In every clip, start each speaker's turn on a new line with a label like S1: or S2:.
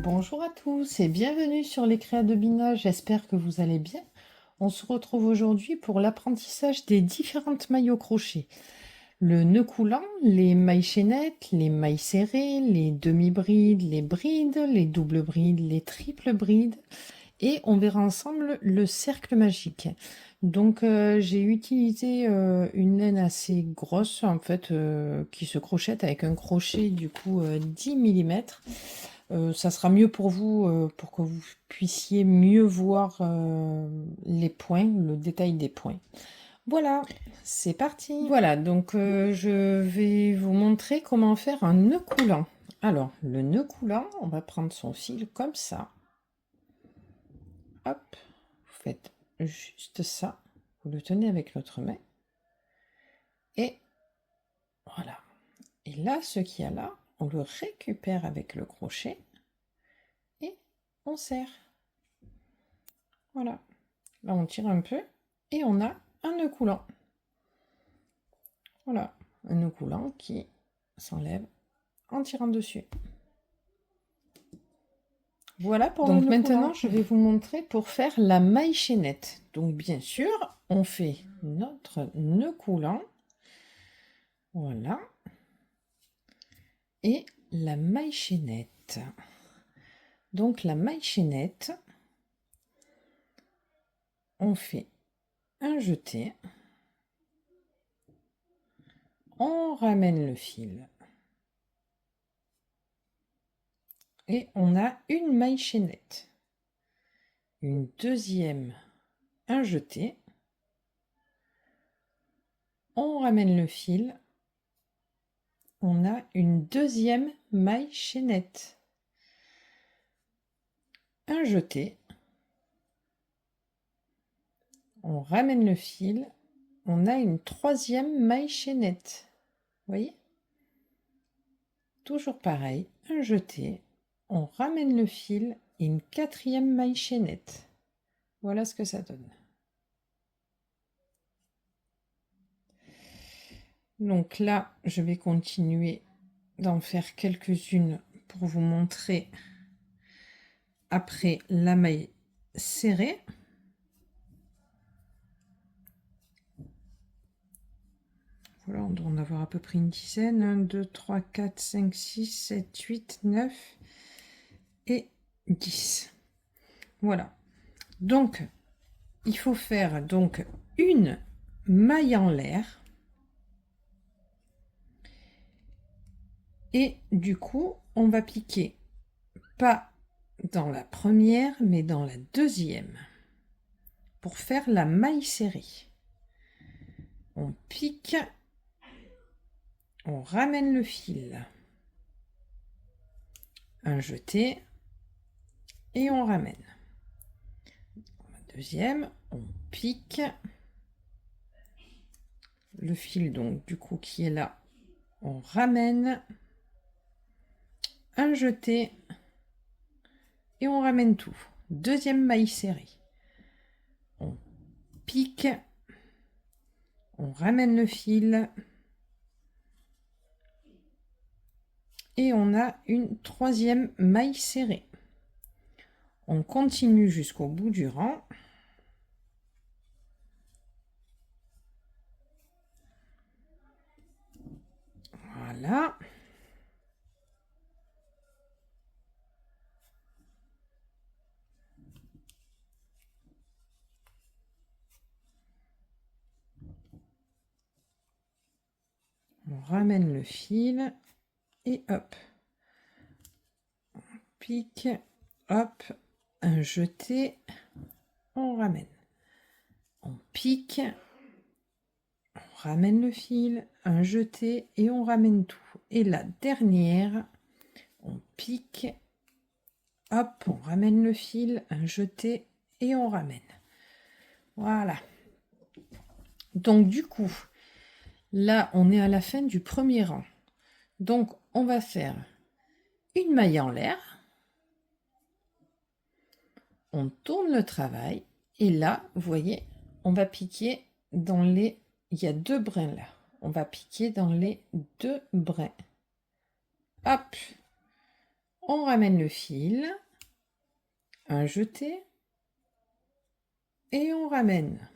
S1: Bonjour à tous et bienvenue sur les Créas de Bina, j'espère que vous allez bien. On se retrouve aujourd'hui pour l'apprentissage des différentes mailles au crochet. Le nœud coulant, les mailles chaînettes, les mailles serrées, les demi-brides, les brides, les doubles brides, les triples brides. Et on verra ensemble le cercle magique. Donc j'ai utilisé une laine assez grosse en fait qui se crochette avec un crochet du coup 10 mm. Ça sera mieux pour vous pour que vous puissiez mieux voir les points, le détail des points. Voilà, c'est parti. Voilà, donc je vais vous montrer comment faire un nœud coulant. Alors, le nœud coulant, on va prendre son fil comme ça. Hop, vous faites juste ça. Vous le tenez avec l'autre main. Et voilà. Et là, ce qu'il y a là, on le récupère avec le crochet. Et on serre. Voilà. Là, on tire un peu. Et on a un nœud coulant. Voilà. Un nœud coulant qui s'enlève en tirant dessus. Voilà pour donc maintenant, je vais vous montrer pour faire la maille chaînette. Donc bien sûr, on fait notre nœud coulant. Voilà. Et la maille chaînette. Donc la maille chaînette, on fait un jeté. On ramène le fil. Et on a une maille chaînette. Une deuxième, un jeté. On ramène le fil. On a une deuxième maille chaînette. Un jeté. On ramène le fil. On a une troisième maille chaînette. Vous voyez? Toujours pareil, un jeté. On ramène le fil et une quatrième maille chaînette. Voilà ce que ça donne. Donc là, je vais continuer d'en faire quelques-unes pour vous montrer après la maille serrée. Voilà, on doit en avoir à peu près une dizaine. 1, 2, 3, 4, 5, 6, 7, 8, 9 et 10. Voilà. Donc, il faut faire donc une maille en l'air. Et du coup, on va piquer pas dans la première, mais dans la deuxième pour faire la maille serrée. On pique, on ramène le fil, un jeté et on ramène. La deuxième, on pique le fil donc du coup qui est là, on ramène, un jeté et on ramène tout. Deuxième maille serrée. On pique, on ramène le fil et on a une troisième maille serrée. On continue jusqu'au bout du rang. Voilà. On ramène le fil et hop. On pique, hop, un jeté, on ramène. On pique, on ramène le fil, un jeté et on ramène tout. Et la dernière, on pique, hop, on ramène le fil, un jeté et on ramène. Voilà. Donc du coup, là, on est à la fin du premier rang. Donc, on va faire une maille en l'air. On tourne le travail Et là, vous voyez, on va piquer dans les... Il y a 2 brins là. On va piquer dans les 2 brins. Hop, on ramène le fil, un jeté, et on ramène.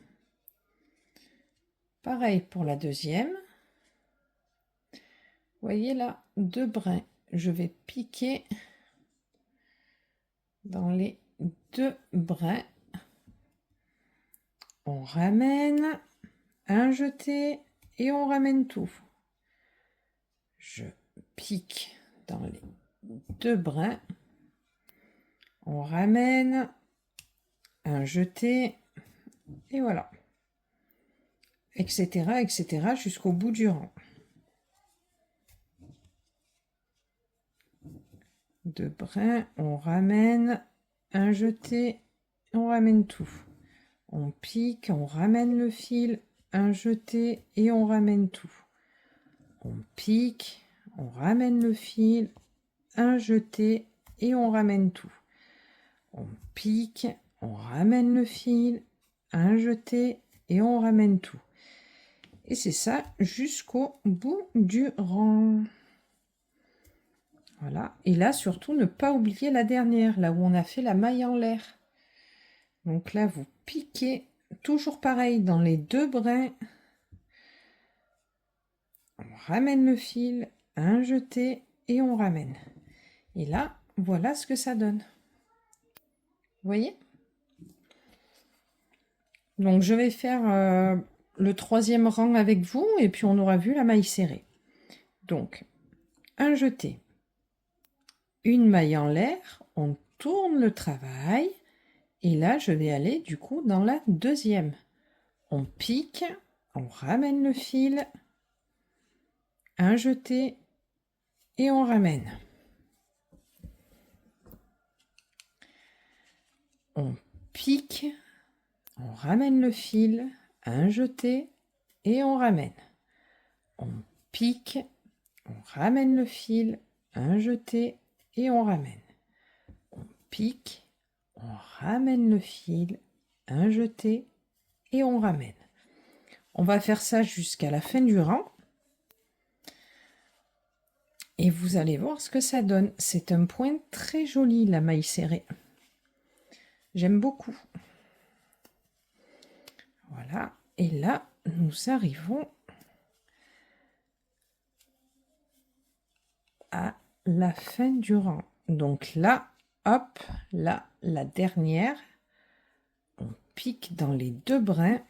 S1: Pareil pour la deuxième. Vous voyez là, 2 brins. Je vais piquer dans les 2 brins. On ramène, un jeté, et on ramène tout. Je pique dans les 2 brins. On ramène, un jeté, et voilà. Etc., etc., jusqu'au bout du rang. 2 brins, on ramène, un jeté, on ramène tout. On pique, on ramène le fil, un jeté, et on ramène tout. On pique, on ramène le fil, un jeté, et on ramène tout. On pique, on ramène le fil, un jeté, et on ramène tout. Et c'est ça jusqu'au bout du rang. Voilà. Et là, surtout, ne pas oublier la dernière, là où on a fait la maille en l'air. Donc là, vous piquez, toujours pareil, dans les 2 brins. On ramène le fil, un jeté, et on ramène. Et là, voilà ce que ça donne. Vous voyez? Donc, je vais faire le 3e rang avec vous, et puis on aura vu la maille serrée. Donc, un jeté, une maille en l'air, on tourne le travail, et là, je vais aller du coup dans la deuxième. On pique, on ramène le fil, un jeté, et on ramène. On pique, on ramène le fil, un jeté, et on ramène. On pique, on ramène le fil, un jeté, et on ramène. On pique, on ramène le fil, un jeté, et on ramène. On va faire ça jusqu'à la fin du rang. Et vous allez voir ce que ça donne. C'est un point très joli, la maille serrée. J'aime beaucoup. Voilà. Et là, nous arrivons à la fin du rang. Donc là, hop, là, la dernière. On pique dans les 2 brins.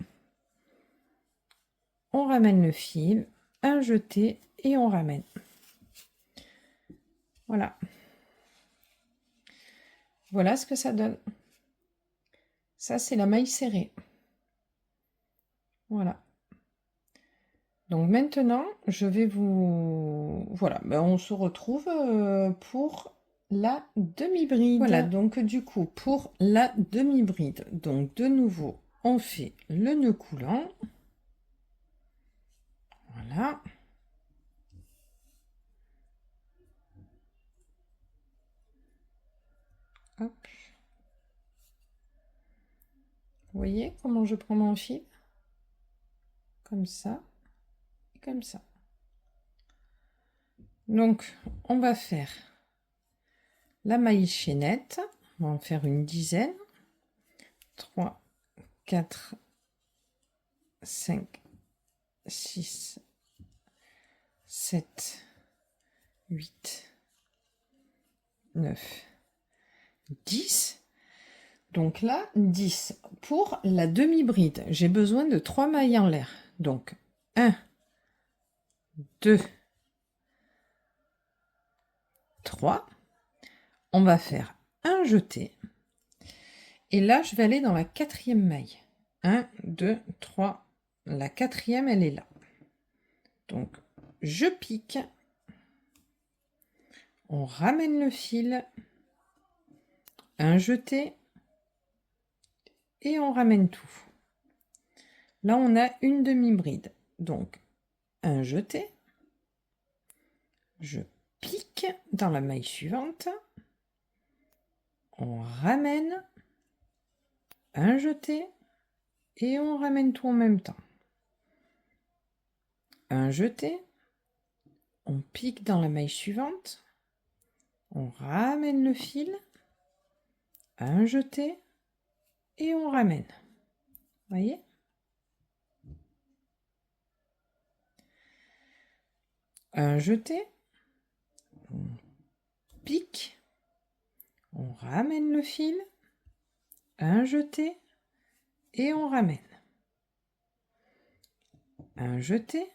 S1: On ramène le fil, un jeté, et on ramène. Voilà. Voilà ce que ça donne. Ça, c'est la maille serrée. Voilà. Donc maintenant, je vais vous... Voilà, ben on se retrouve pour la demi-bride. Voilà, donc du coup, pour la demi-bride, donc de nouveau, on fait le nœud coulant. Voilà. Hop. Vous voyez comment je prends mon fil? Comme ça. Comme ça. Donc, on va faire la maille chaînette. On va en faire une dizaine. 3, 4, 5, 6, 7, 8, 9, 10. Donc là, 10. Pour la demi-bride, j'ai besoin de 3 mailles en l'air. Donc, 1, 2, 3. On va faire un jeté. Et là, je vais aller dans la 4e maille. 1, 2, 3. La 4e, elle est là. Donc, je pique. On ramène le fil. Un jeté. Et on ramène tout. Là, on a une demi-bride. Donc, un jeté. Je pique dans la maille suivante. On ramène. un jeté, et on ramène tout en même temps. Un jeté, on pique dans la maille suivante, on ramène le fil, un jeté, et on ramène. Voyez? Un jeté, on pique, on ramène le fil, un jeté, et on ramène. Un jeté,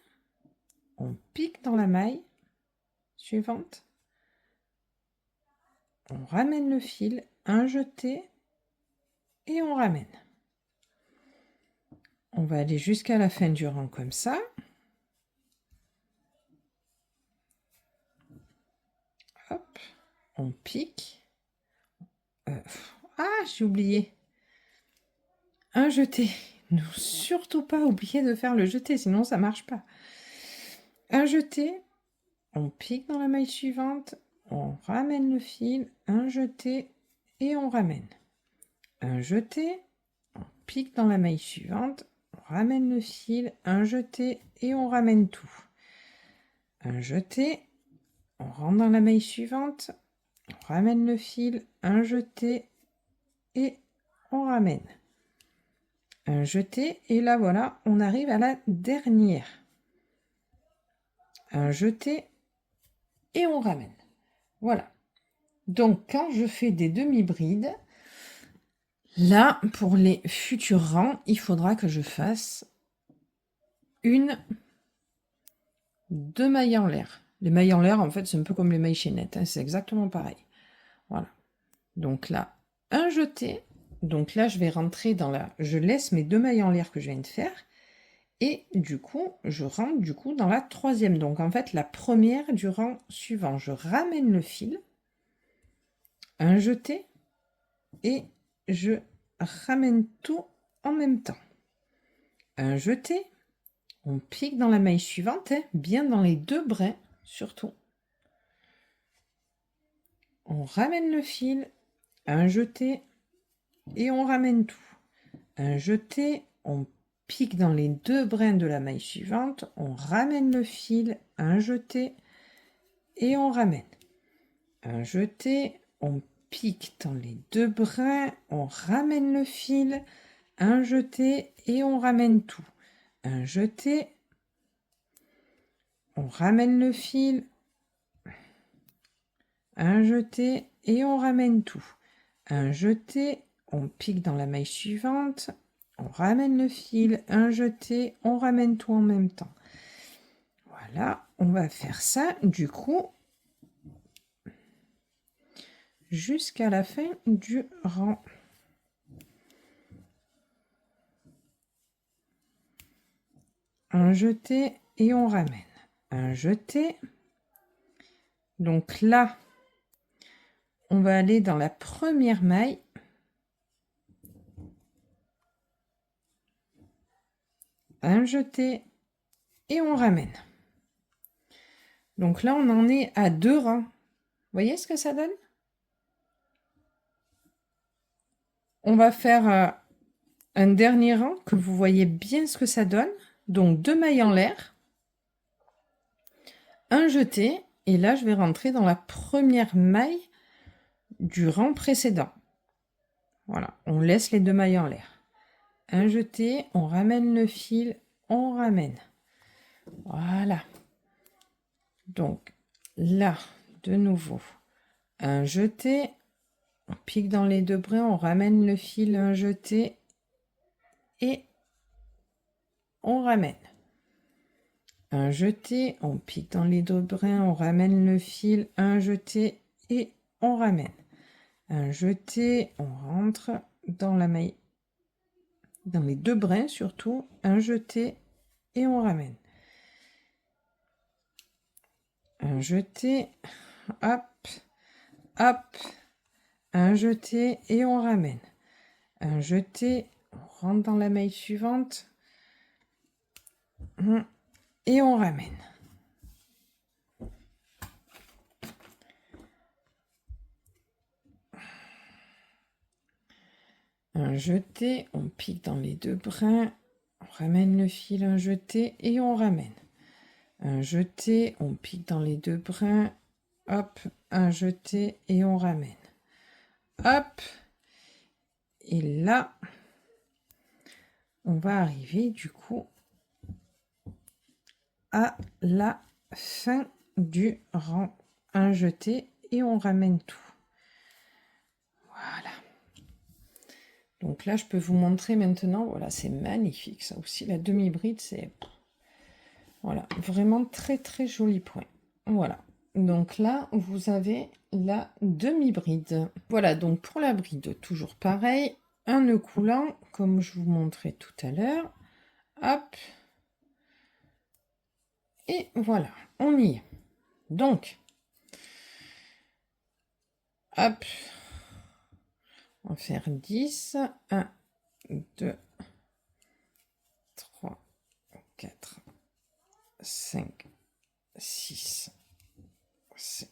S1: on pique dans la maille suivante, on ramène le fil, un jeté, et on ramène. On va aller jusqu'à la fin du rang comme ça. Hop, on pique. J'ai oublié. Un jeté. Ne surtout pas oublier de faire le jeté, sinon ça marche pas. Un jeté, on pique dans la maille suivante, on ramène le fil, un jeté, et on ramène. Un jeté, on pique dans la maille suivante, on ramène le fil, un jeté, et on ramène tout. Un jeté, on rentre dans la maille suivante, on ramène le fil, un jeté, et on ramène. Un jeté, et là voilà, on arrive à la dernière. Un jeté, et on ramène. Voilà. Donc quand je fais des demi-brides, là, pour les futurs rangs, il faudra que je fasse deux mailles en l'air. Les mailles en l'air, en fait, c'est un peu comme les mailles chaînettes, hein, c'est exactement pareil. Voilà. Donc là, un jeté. Donc là, je vais rentrer dans la... Je laisse mes deux mailles en l'air que je viens de faire. Et du coup, je rentre du coup dans la troisième. Donc en fait, la première du rang suivant. Je ramène le fil. Un jeté. Et je ramène tout en même temps. Un jeté. On pique dans la maille suivante, hein, bien dans les deux brins, surtout. On ramène le fil. Un jeté. Et on ramène tout. Un jeté, on pique dans les deux brins de la maille suivante, on ramène le fil, un jeté, et on ramène. Un jeté, on pique dans les deux brins, on ramène le fil, un jeté, et on ramène tout. Un jeté, on ramène le fil, un jeté, et on ramène tout. Un jeté, on pique dans la maille suivante, on ramène le fil, un jeté, on ramène tout en même temps. Voilà, on va faire ça du coup jusqu'à la fin du rang. Un jeté et on ramène. Un jeté. Donc là, on va aller dans la première maille. Un jeté et on ramène. Donc là, on en est à deux rangs. Vous voyez ce que ça donne? On va faire un dernier rang, que vous voyez bien ce que ça donne. Donc deux mailles en l'air. Un jeté. Et là, je vais rentrer dans la première maille du rang précédent. Voilà, on laisse les deux mailles en l'air. Un jeté, on ramène le fil, on ramène. Voilà. Donc là, de nouveau, un jeté, on pique dans les deux brins, on ramène le fil, un jeté, et on ramène. Un jeté, on pique dans les deux brins, on ramène le fil, un jeté, et on ramène. Un jeté, on rentre dans la maille, dans les deux brins surtout, un jeté, et on ramène. Un jeté, hop, hop, un jeté et on ramène. Un jeté, on rentre dans la maille suivante et on ramène. un jeté, on pique dans les deux brins, on ramène le fil, un jeté et on ramène. Un jeté, on pique dans les deux brins, hop, un jeté et on ramène. Hop, et là, on va arriver du coup à la fin du rang. Un jeté et on ramène tout. Voilà. Donc là, je peux vous montrer maintenant. Voilà, c'est magnifique. Ça aussi, la demi-bride, c'est... Voilà, vraiment très très joli point. Voilà. Donc là, vous avez la demi-bride. Voilà, donc pour la bride, toujours pareil. Un nœud coulant, comme je vous montrais tout à l'heure. Hop. Et voilà, on y est. Donc, hop. On va faire 10. 1, 2, 3, 4, 5, 6, 7,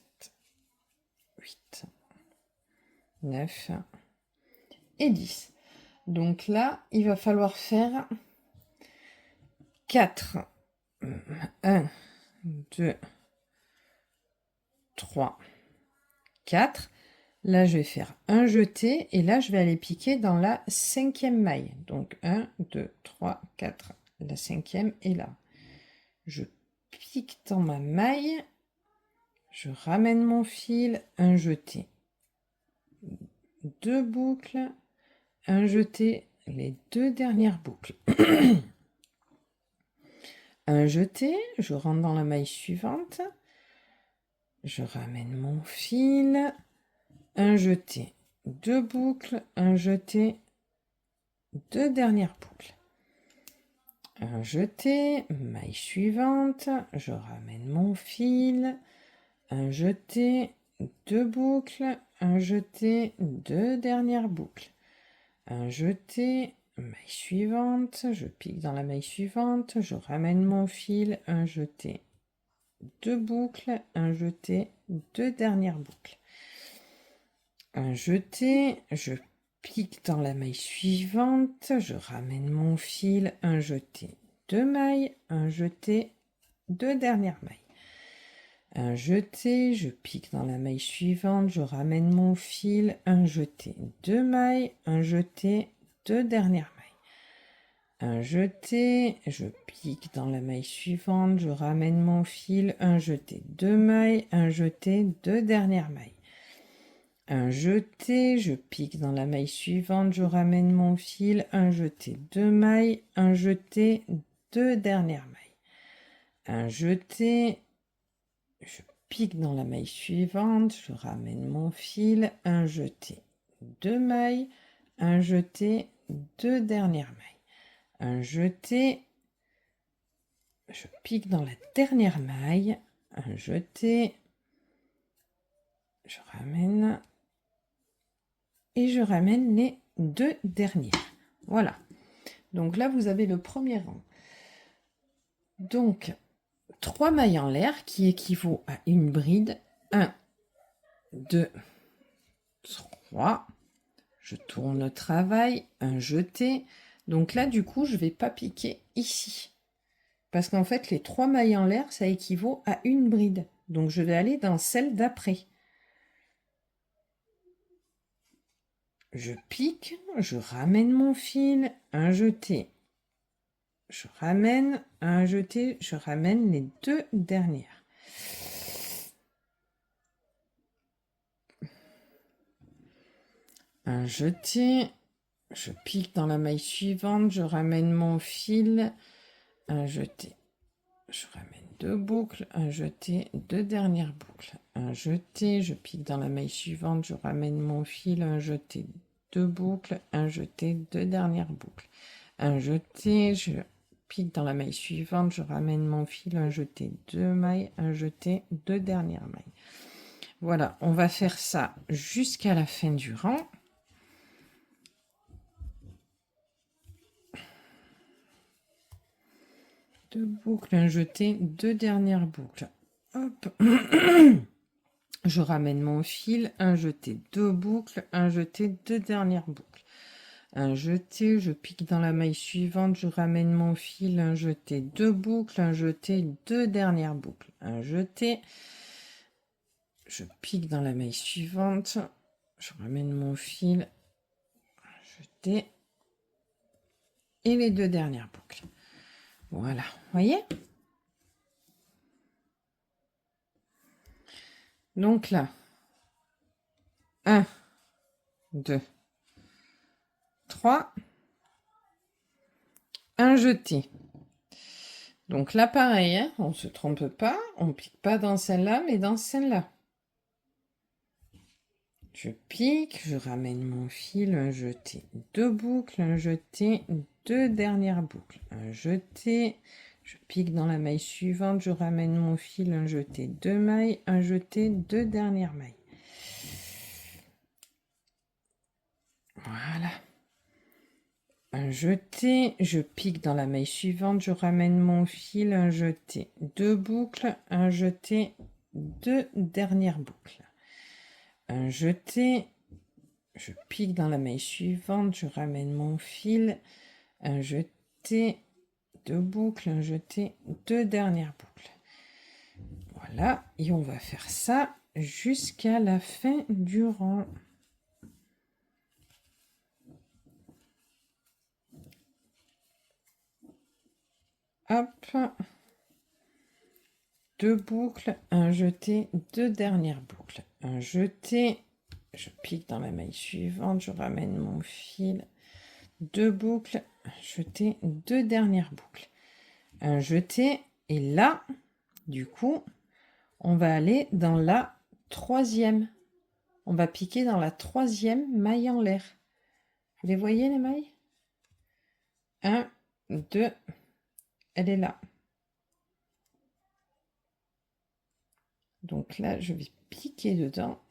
S1: 8, 9 et 10. Donc là, il va falloir faire 4. 1, 2, 3, 4. Là, je vais faire un jeté et là, je vais aller piquer dans la 5e maille. Donc 1, 2, 3, 4. La 5e est là. Je pique dans ma maille. Je ramène mon fil, un jeté. 2 boucles, un jeté, les 2 dernières boucles. Un jeté, je rentre dans la maille suivante. Je ramène mon fil, un jeté, 2 boucles, un jeté, 2 dernières boucles. Un jeté, maille suivante, je ramène mon fil, un jeté, 2 boucles, un jeté, 2 dernières boucles. Un jeté, maille suivante, je pique dans la maille suivante, je ramène mon fil, un jeté, 2 boucles, un jeté, 2 dernières boucles. Un jeté, je pique dans la maille suivante, je ramène mon fil, un jeté, 2 mailles, un jeté, 2 dernières mailles. Un jeté, je pique dans la maille suivante, je ramène mon fil, un jeté, 2 mailles, un jeté, 2 dernières mailles. Un jeté, je pique dans la maille suivante, je ramène mon fil, un jeté, 2 mailles, un jeté, 2 dernières mailles. Un jeté, je pique dans la maille suivante, je ramène mon fil, un jeté, 2 mailles, un jeté, 2 dernières mailles. Un jeté, je pique dans la maille suivante, je ramène mon fil, un jeté, 2 mailles, un jeté, 2 dernières mailles. Un jeté, je pique dans la dernière maille, un jeté, je ramène et je ramène les 2 dernières. Voilà. Donc là, vous avez le premier rang. Donc, 3 mailles en l'air qui équivaut à une bride. 1, 2, 3. Je tourne le travail, un jeté. Donc là, du coup, je ne vais pas piquer ici. Parce qu'en fait, les 3 mailles en l'air, ça équivaut à une bride. Donc, je vais aller dans celle d'après. Je pique, je ramène mon fil, un jeté. Je ramène, un jeté, je ramène les 2 dernières. Un jeté, je pique dans la maille suivante, je ramène mon fil, un jeté. Je ramène 2 boucles, un jeté, 2 dernières boucles. Un jeté, je pique dans la maille suivante, je ramène mon fil, un jeté, 2 boucles, un jeté, 2 dernières boucles. Un jeté, je pique dans la maille suivante, je ramène mon fil, un jeté, 2 mailles, un jeté, 2 dernières mailles. Voilà, on va faire ça jusqu'à la fin du rang. Deux boucles, un jeté, 2 dernières boucles. Hop. Je ramène mon fil, un jeté, 2 boucles, un jeté, 2 dernières boucles. un jeté, je pique dans la maille suivante, je ramène mon fil, un jeté, deux boucles, un jeté, deux dernières boucles, un jeté, je pique dans la maille suivante, je ramène mon fil, un jeté, et les deux dernières boucles. Voilà, voyez? Donc là, 1, 2, 3, un jeté. Donc là, pareil, hein, on ne se trompe pas, on ne pique pas dans celle-là, mais dans celle-là. Je pique, je ramène mon fil, un jeté, deux boucles, un jeté, deux dernières boucles, un jeté, je pique dans la maille suivante, je ramène mon fil, un jeté, deux mailles, un jeté, deux dernières mailles. Voilà. Un jeté, je pique dans la maille suivante, je ramène mon fil, un jeté, deux boucles, un jeté, deux dernières boucles. Un jeté, je pique dans la maille suivante, je ramène mon fil, un jeté, deux boucles, un jeté, deux dernières boucles. Voilà, et on va faire ça jusqu'à la fin du rang. Hop, deux boucles, un jeté, deux dernières boucles, un jeté, je pique dans la maille suivante, je ramène mon fil, deux boucles, un jeté, deux dernières boucles, un jeté, et là, du coup, on va aller dans la troisième. On va piquer dans la troisième maille en l'air. Vous les voyez les mailles? 1, 2, elle est là. Donc là, je vais piquer dedans.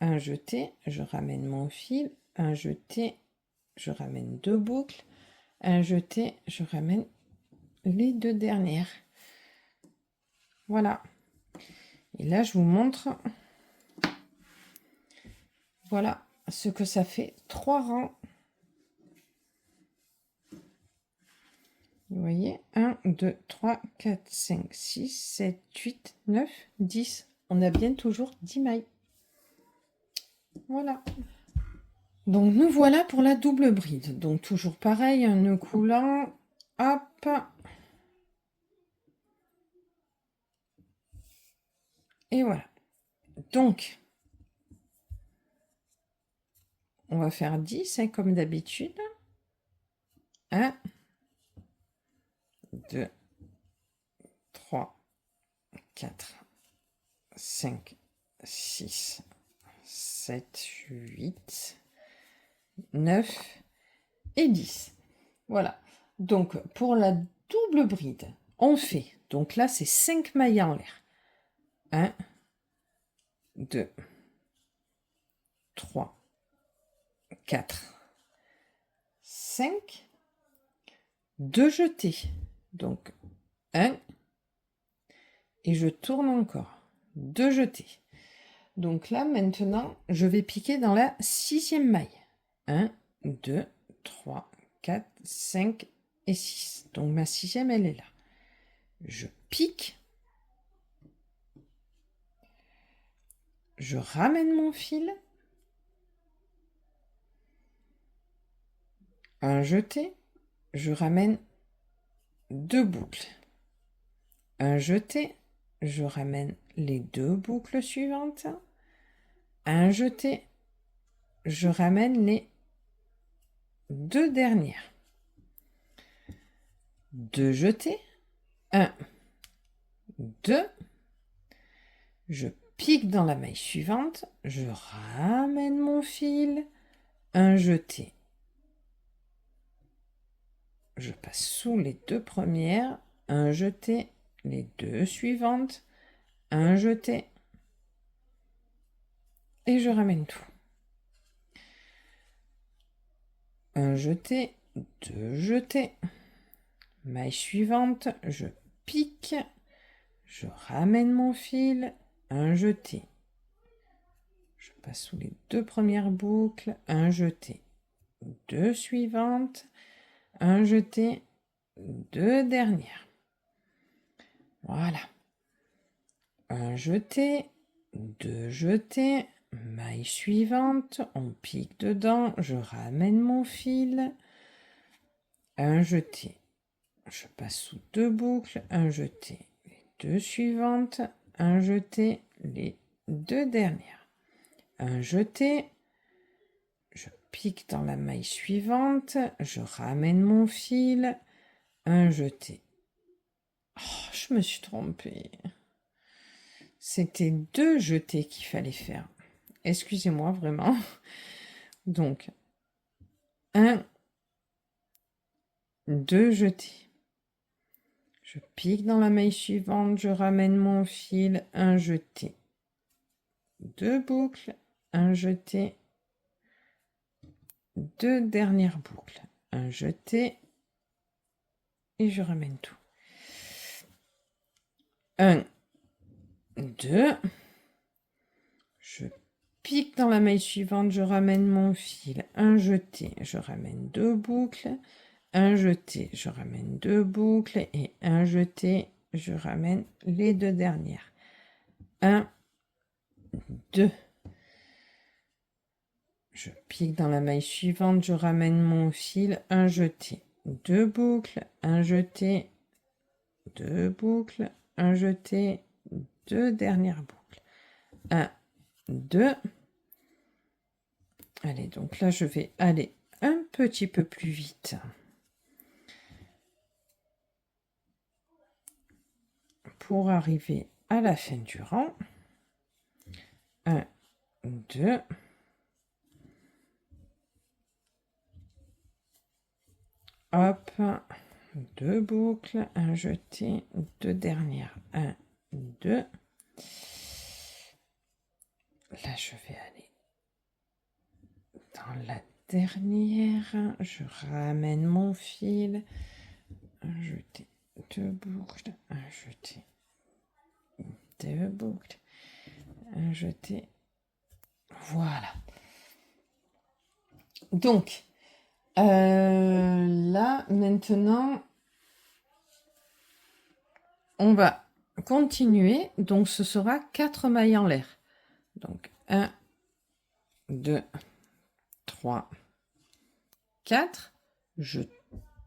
S1: Un jeté, je ramène mon fil, un jeté, je ramène deux boucles, un jeté, je ramène les deux dernières. Voilà. Et là, je vous montre, voilà ce que ça fait, 3 rangs. Vous voyez, 1, 2, 3, 4, 5, 6, 7, 8, 9, 10. On a bien toujours 10 mailles. Voilà. Donc, nous voilà pour la double bride. Donc, toujours pareil, un nœud coulant. Hop. Et voilà. Donc, on va faire 10, hein, comme d'habitude. 1, 2, 3, 4, 5, 6, 7, 8, 9 et 10. Voilà. Donc, pour la double bride, on fait, donc là, c'est 5 mailles en l'air. 1, 2, 3, 4, 5, 2 jetés. Donc, 1, et je tourne encore. 2 jetés. Donc là, maintenant, je vais piquer dans la 6e maille. 1, 2, 3, 4, 5 et 6. Donc ma 6e, elle est là. Je pique. Je ramène mon fil. Un jeté. Je ramène 2 boucles. Un jeté. Je ramène les 2 boucles suivantes. Un jeté. Je ramène les 2 dernières. 2 jetés. 1, 2. Je pique dans la maille suivante, je ramène mon fil, un jeté. Je passe sous les 2 premières, un jeté, les 2 suivantes, un jeté, et je ramène tout. Un jeté, 2 jetés. Maille suivante, je pique, je ramène mon fil, un jeté. Je passe sous les 2 premières boucles, un jeté, deux suivantes, un jeté, deux dernières. Voilà. Un jeté, deux jetés, maille suivante, on pique dedans, je ramène mon fil, un jeté, je passe sous deux boucles, un jeté, les deux suivantes, un jeté, les deux dernières, un jeté, je pique dans la maille suivante, je ramène mon fil, un jeté. Oh, je me suis trompée. C'était deux jetés qu'il fallait faire. Excusez-moi vraiment. Donc, un, deux jetés. Je pique dans la maille suivante, je ramène mon fil, un jeté. Deux boucles, un jeté. Deux dernières boucles, un jeté. Et je ramène tout. Un, deux. Je pique dans la maille suivante, je ramène mon fil, un jeté, je ramène deux boucles, un jeté, je ramène deux boucles et un jeté, je ramène les deux dernières. Un, deux. Je pique dans la maille suivante, je ramène mon fil, un jeté, deux boucles, un jeté, deux boucles, un jeté, deux dernières boucles. Un, deux. Allez, donc là, je vais aller un petit peu plus vite. Pour arriver à la fin du rang. 1, 2. Hop, deux boucles, un jeté, deux dernières. 1, 2. Là, je vais aller dans la dernière. Je ramène mon fil. Un jeté, deux boucles, un jeté, deux boucles, un jeté. Voilà. Donc, là, maintenant, on va continuer. Donc, ce sera 4 mailles en l'air. Donc, 1, 2, 3, 4. Je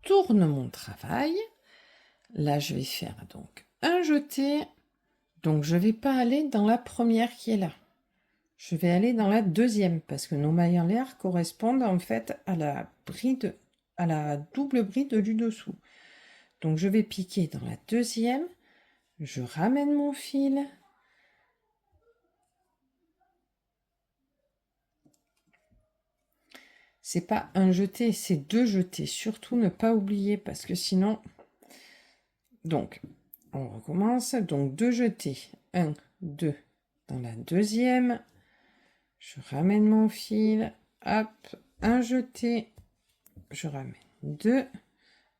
S1: tourne mon travail. Là, je vais faire donc un jeté. Donc, je ne vais pas aller dans la première qui est là. Je vais aller dans la deuxième parce que nos mailles en l'air correspondent en fait à la bride, à la double bride du dessous. Donc, je vais piquer dans la deuxième. Je ramène mon fil. C'est pas un jeté, c'est deux jetés. Surtout ne pas oublier parce que sinon... Donc, on recommence. Donc, deux jetés. 1, 2 dans la deuxième. Je ramène mon fil. Hop, un jeté. Je ramène 2.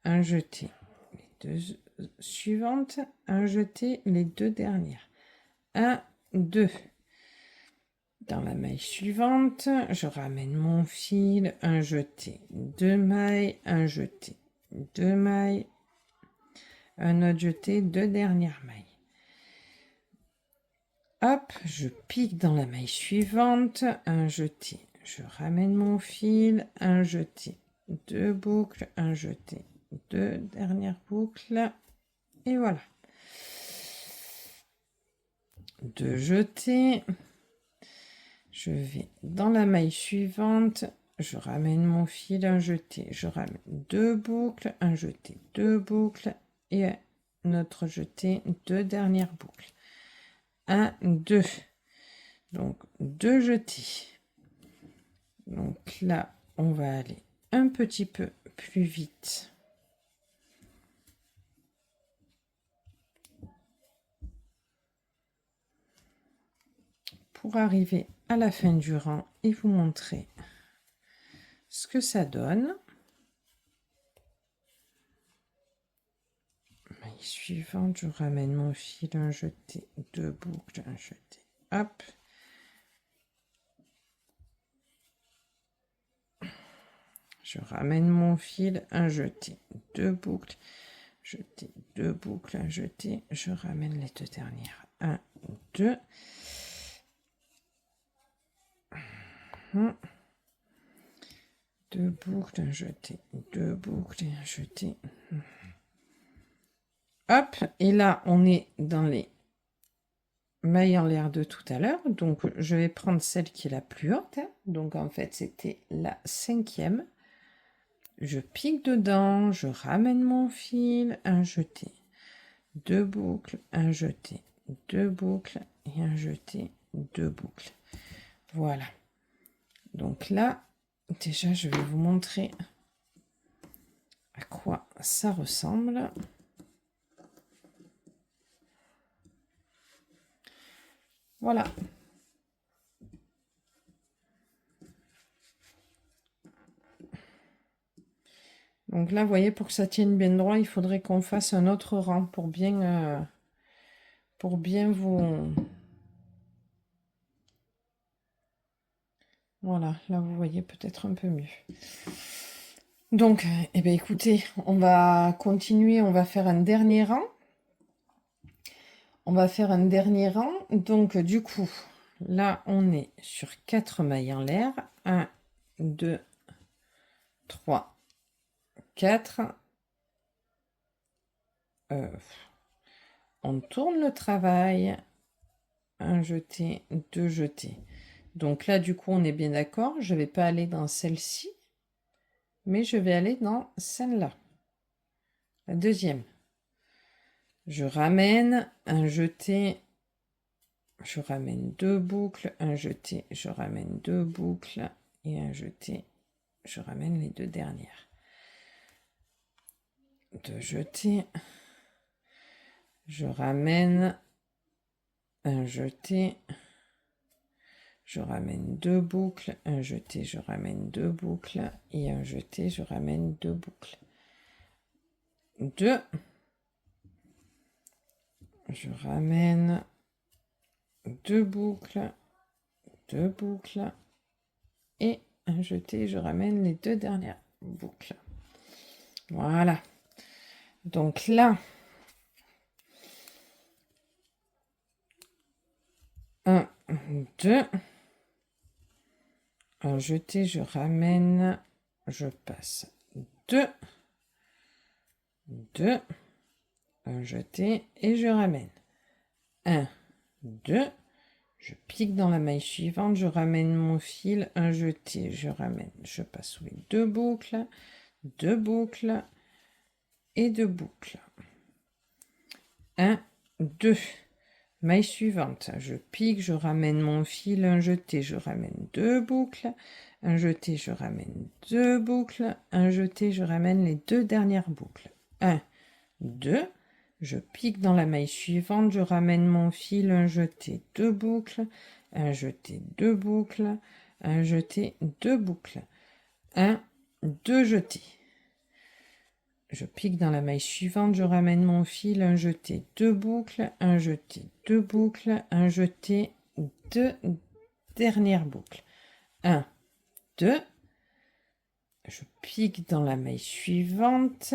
S1: Un jeté. Les deux suivantes. Un jeté. Les deux dernières. 1, 2. Dans la maille suivante, je ramène mon fil, un jeté, deux mailles, un jeté, deux mailles, un autre jeté, deux dernières mailles. Hop, je pique dans la maille suivante, un jeté, je ramène mon fil, un jeté, deux boucles, un jeté, deux dernières boucles, et voilà. Deux jetés. Je vais dans la maille suivante, je ramène mon fil, un jeté, je ramène deux boucles, un jeté, deux boucles et un autre jeté, deux dernières boucles. 1, 2. Donc deux jetés. Donc là, on va aller un petit peu plus vite. Pour arriver à la fin du rang et vous montrer ce que ça donne. Maille suivante, je ramène mon fil, un jeté, deux boucles, un jeté, hop. je ramène mon fil, un jeté, 2 boucles, jeté, 2 boucles, un jeté, je ramène les 2 dernières, 1, 2, 2 boucles, un jeté, 2 boucles et un jeté. Hop, et là on est dans les mailles en l'air de tout à l'heure, donc je vais prendre celle qui est la plus haute, hein. Donc en fait c'était la 5e. Je pique dedans, je ramène mon fil, un jeté, 2 boucles, un jeté, 2 boucles et un jeté, 2 boucles. Voilà. Donc là, déjà je vais vous montrer à quoi ça ressemble. Voilà. Donc là, vous voyez, pour que ça tienne bien droit, il faudrait qu'on fasse un autre rang pour bien vous... Voilà, là, vous voyez peut-être un peu mieux. Donc, eh bien, écoutez, on va continuer, on va faire un dernier rang. On va faire un dernier rang. Donc, du coup, là, on est sur 4 mailles en l'air. 1, 2, 3, 4. On tourne le travail. Un jeté, 2 jetés. Donc là, du coup, on est bien d'accord. Je ne vais pas aller dans celle-ci, mais je vais aller dans celle-là. La deuxième. Je ramène un jeté, je ramène 2 boucles, un jeté, je ramène 2 boucles et un jeté, je ramène les 2 dernières. 2 jetés, je ramène un jeté, je ramène 2 boucles, un jeté, je ramène 2 boucles et un jeté, je ramène 2 boucles. 2, je ramène 2 boucles et un jeté, je ramène les 2 dernières boucles. Voilà. Donc là, 1, 2, un jeté, je ramène, je passe 2, 2, un jeté et je ramène 1, 2, je pique dans la maille suivante, je ramène mon fil, un jeté, je ramène, je passe sous les 2 boucles et 2 boucles. 1, 2, maille suivante, je pique, je ramène mon fil, un jeté, je ramène 2 boucles, un jeté, je ramène 2 boucles, un jeté, je ramène les 2 dernières boucles. 1, 2, je pique dans la maille suivante, je ramène mon fil, un jeté, 2 boucles, un jeté, 2 boucles, un jeté, 2 boucles. 1, 2 jetés. Je pique dans la maille suivante, je ramène mon fil, un jeté, 2 boucles, un jeté, 2 boucles, un jeté, 2 dernières boucles. 1, 2, je pique dans la maille suivante,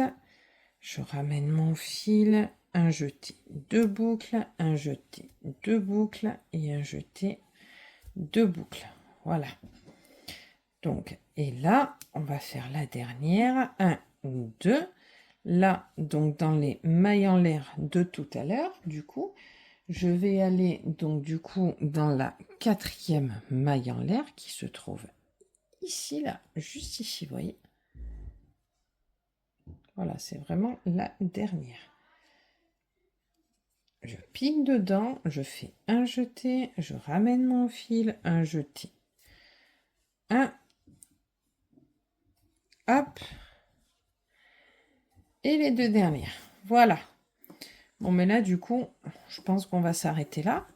S1: je ramène mon fil, un jeté, 2 boucles, un jeté, 2 boucles et un jeté, 2 boucles. Voilà. Donc, et là, on va faire la dernière. 1, 2. Là, donc dans les mailles en l'air de tout à l'heure, du coup, je vais aller donc du coup dans la 4e maille en l'air qui se trouve ici, là, juste ici, vous voyez. Voilà, c'est vraiment la dernière. Je pique dedans, je fais un jeté, je ramène mon fil, un jeté, 1, hop, et les 2 dernières. Voilà. Bon, mais là, du coup, je pense qu'on va s'arrêter là.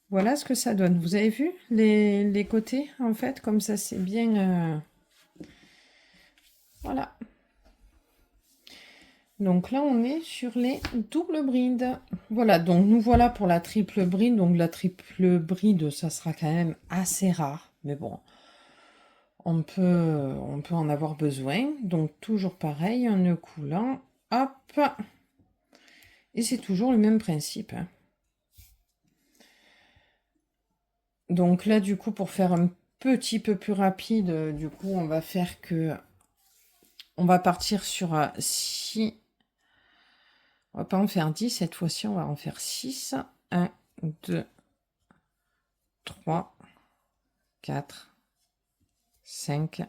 S1: Voilà ce que ça donne. Vous avez vu les côtés, en fait, comme ça, c'est bien... Voilà. Donc là, on est sur les doubles brides. Voilà, donc nous pour la triple bride. Donc la triple bride, ça sera quand même assez rare. Mais bon, on peut en avoir besoin. Donc toujours pareil, un nœud coulant, hop, et c'est toujours le même principe, hein. Donc là, du coup, pour faire un petit peu plus rapide, du coup, on va faire que... On va partir sur 6. On va pas en faire 10 cette fois-ci, on va en faire 6. 1, 2, 3, 4, 5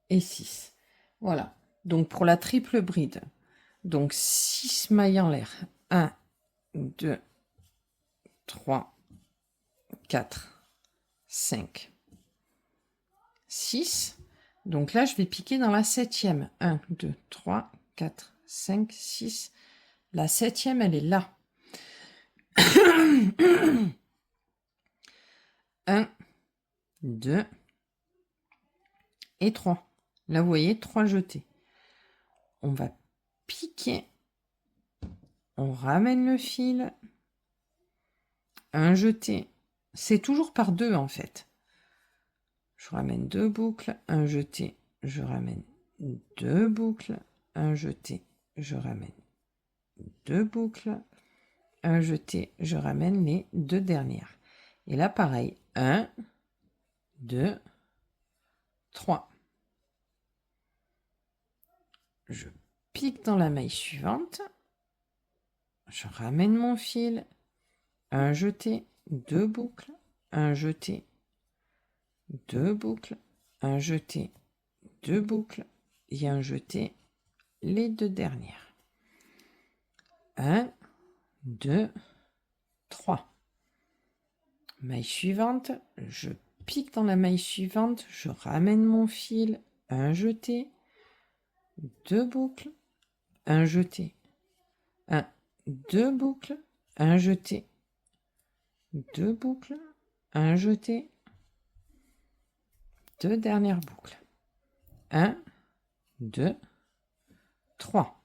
S1: et 6. Voilà. Donc pour la triple bride, donc 6 mailles en l'air. 1, 2, 3, 4, 5, 6. Donc là, je vais piquer dans la 7e. 1, 2, 3, 4, 5, 6. La 7e, elle est là. 1, 2 et 3. Là, vous voyez, 3 jetés. On va piquer. On ramène le fil. Un jeté. C'est toujours par 2 en fait. Je ramène 2 boucles. Un jeté. Je ramène 2 boucles. Un jeté. Je ramène 2 boucles. Un jeté. Je ramène les 2 dernières. Et là, pareil. 1, 2, 3. Je pique dans la maille suivante. Je ramène mon fil. Un jeté, 2 boucles. Un jeté, 2 boucles. Un jeté, 2 boucles. Et un jeté, les 2 dernières. 1, 2, 3. Maille suivante, je pique dans la maille suivante, je ramène mon fil, un jeté, 2 boucles, un jeté, 1, 2 boucles, un jeté, 2 boucles, un jeté, 2 dernières boucles. 1, 2, 3.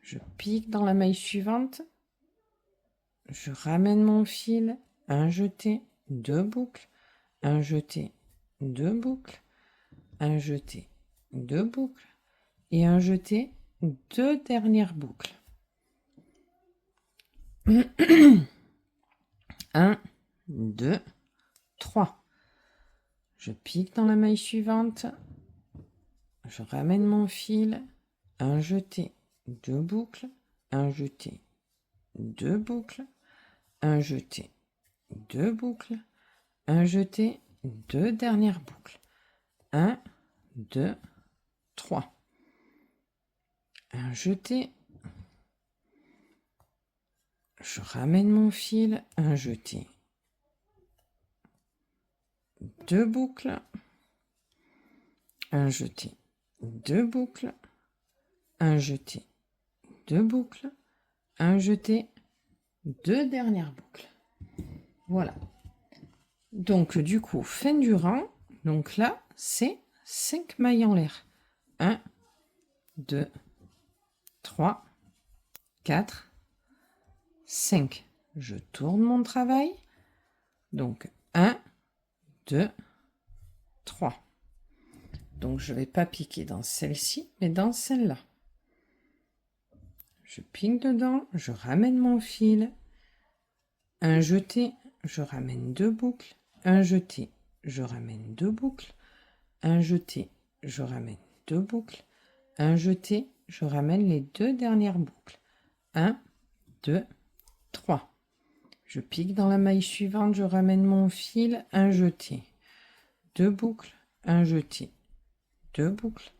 S1: Je pique dans la maille suivante, je ramène mon fil, un jeté, 2 boucles, un jeté, 2 boucles, un jeté, 2 boucles et un jeté, 2 dernières boucles. 1, 2, 3. Je pique dans la maille suivante, je ramène mon fil, un jeté, 2 boucles, un jeté, 2 boucles, un jeté, 2 boucles, un jeté, 2 dernières boucles. 1, 2, 3. Un jeté, je ramène mon fil, un jeté, 2 boucles, un jeté, 2 boucles, un jeté, 2 boucles, un jeté, 2 dernières boucles. Voilà. Donc du coup, fin du rang. Donc là, c'est 5 mailles en l'air. 1, 2, 3, 4, 5. Je tourne mon travail. Donc 1, 2, 3. Donc je ne vais pas piquer dans celle-ci, mais dans celle-là. Je pique dedans, je ramène mon fil. Un jeté, je ramène 2 boucles. Un jeté, je ramène 2 boucles. Un jeté, je ramène 2 boucles. Un jeté, je ramène les 2 dernières boucles. 1, 2, 3. Je pique dans la maille suivante, je ramène mon fil, un jeté. 2 boucles, un jeté. 2 boucles,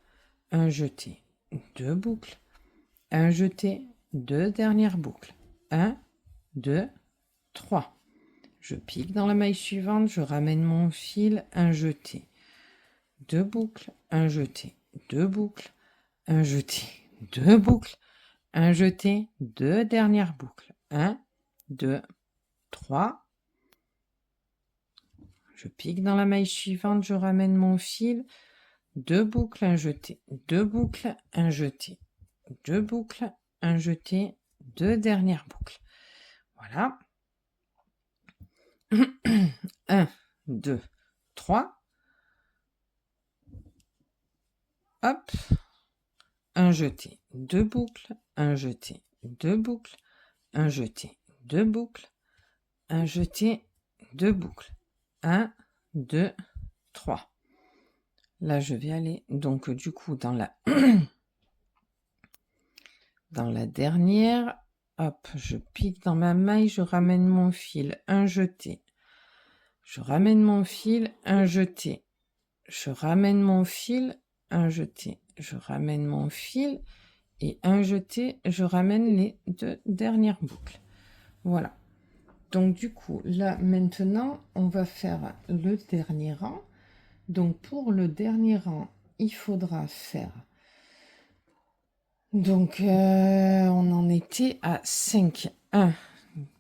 S1: un jeté. 2 boucles, un jeté, 2 dernières boucles. 1, 2, 3. Je pique dans la maille suivante, je ramène mon fil, un jeté. 2 boucles, un jeté. 2 boucles, un jeté. 2 boucles, un jeté, 2 dernières boucles. 1, 2, 3. Je pique dans la maille suivante, je ramène mon fil. 2 boucles, un jeté. 2 boucles, un jeté. 2 boucles, un jeté. 2 dernières boucles. Voilà. 1, 2, 3. hop, un jeté, 2 boucles, un jeté, 2 boucles, un jeté, 2 boucles, un jeté, 2 boucles, 1, 2, 3. Là, je vais aller, donc du coup, dans la, dans la dernière, hop, je pique dans ma maille, je ramène mon fil, un jeté, je ramène mon fil, un jeté, je ramène mon fil, un jeté, je ramène mon fil, et un jeté, je ramène les 2 dernières boucles. Voilà. Donc du coup, là, maintenant, on va faire le dernier rang. Donc pour le dernier rang, il faudra faire... Donc on en était à 5. 1,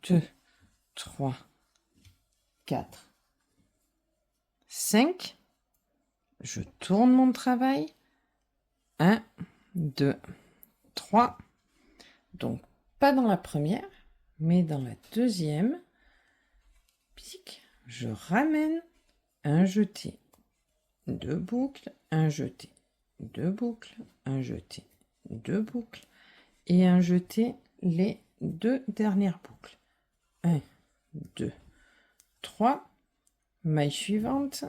S1: 2, 3, 4, 5. Je tourne mon travail. 1, 2, 3. Donc pas dans la première, mais dans la deuxième. Pique. Je ramène un jeté. 2 boucles, un jeté, 2 boucles, un jeté, 2 boucles et un jeté les 2 dernières boucles. 1, 2, 3, maille suivante,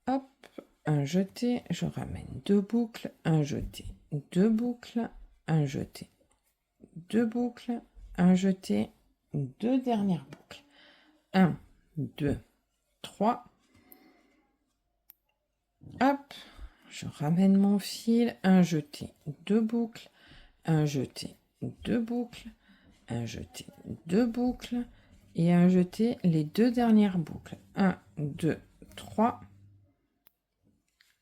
S1: hop, un jeté, je ramène 2 boucles, un jeté, 2 boucles, un jeté, 2 boucles, un jeté, 2 dernières boucles. 1, 2, 3, hop, je ramène mon fil, un jeté, 2 boucles, un jeté, 2 boucles, un jeté, 2 boucles et un jeté les 2 dernières boucles. 1, 2, 3.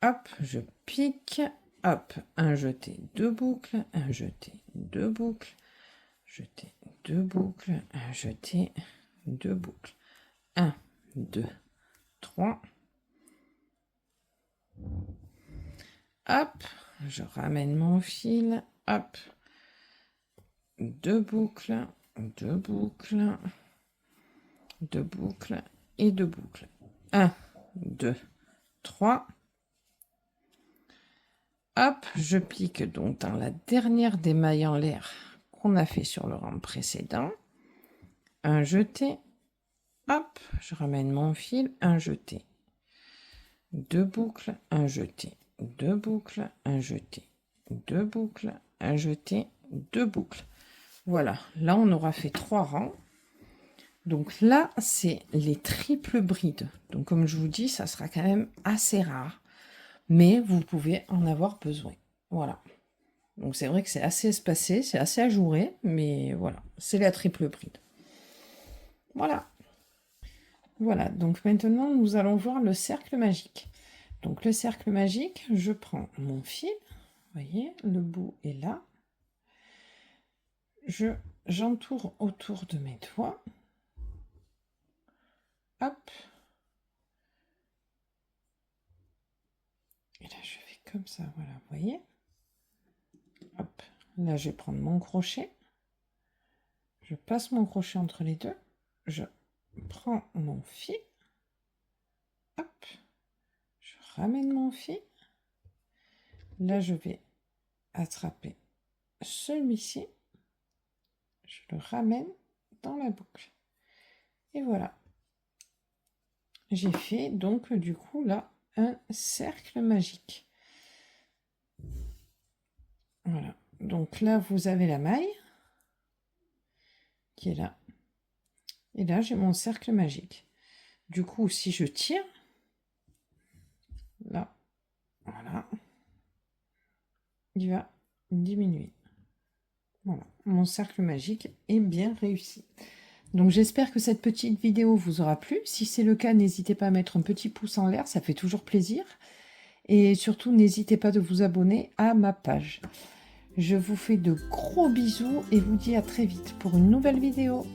S1: Hop, je pique, hop, un jeté, 2 boucles, un jeté, 2 boucles, jeté, 2 boucles, un jeté, 2 boucles. 1, 2, 3. Hop, je ramène mon fil, hop, 2 boucles, 2 boucles, 2 boucles et 2 boucles. 1, 2, 3. Hop, je pique donc dans la dernière des mailles en l'air qu'on a fait sur le rang précédent. Un jeté, hop, je ramène mon fil, un jeté. 2 boucles, un jeté, 2 boucles, un jeté, 2 boucles, un jeté, 2 boucles. Voilà, là on aura fait 3 rangs. Donc là, c'est les triples brides. Donc comme je vous dis, ça sera quand même assez rare. Mais vous pouvez en avoir besoin. Voilà. Donc c'est vrai que c'est assez espacé, c'est assez ajouré, mais voilà, c'est la triple bride. Voilà. Voilà, donc maintenant nous allons voir le cercle magique. Donc le cercle magique, je prends mon fil, vous voyez, le bout est là. J'entoure autour de mes doigts. Hop. Et là je fais comme ça, voilà, vous voyez. Hop, là je vais prendre mon crochet. Je passe mon crochet entre les deux. Je prends mon fil. Hop. Je ramène mon fil. Là, je vais attraper celui-ci. Je le ramène dans la boucle. Et voilà. J'ai fait donc du coup là un cercle magique. Voilà. Donc là, vous avez la maille qui est là. Et là, j'ai mon cercle magique. Du coup, si je tire, là, voilà, il va diminuer. Voilà, mon cercle magique est bien réussi. Donc j'espère que cette petite vidéo vous aura plu. Si c'est le cas, n'hésitez pas à mettre un petit pouce en l'air, ça fait toujours plaisir. Et surtout, n'hésitez pas de vous abonner à ma page. Je vous fais de gros bisous et vous dis à très vite pour une nouvelle vidéo.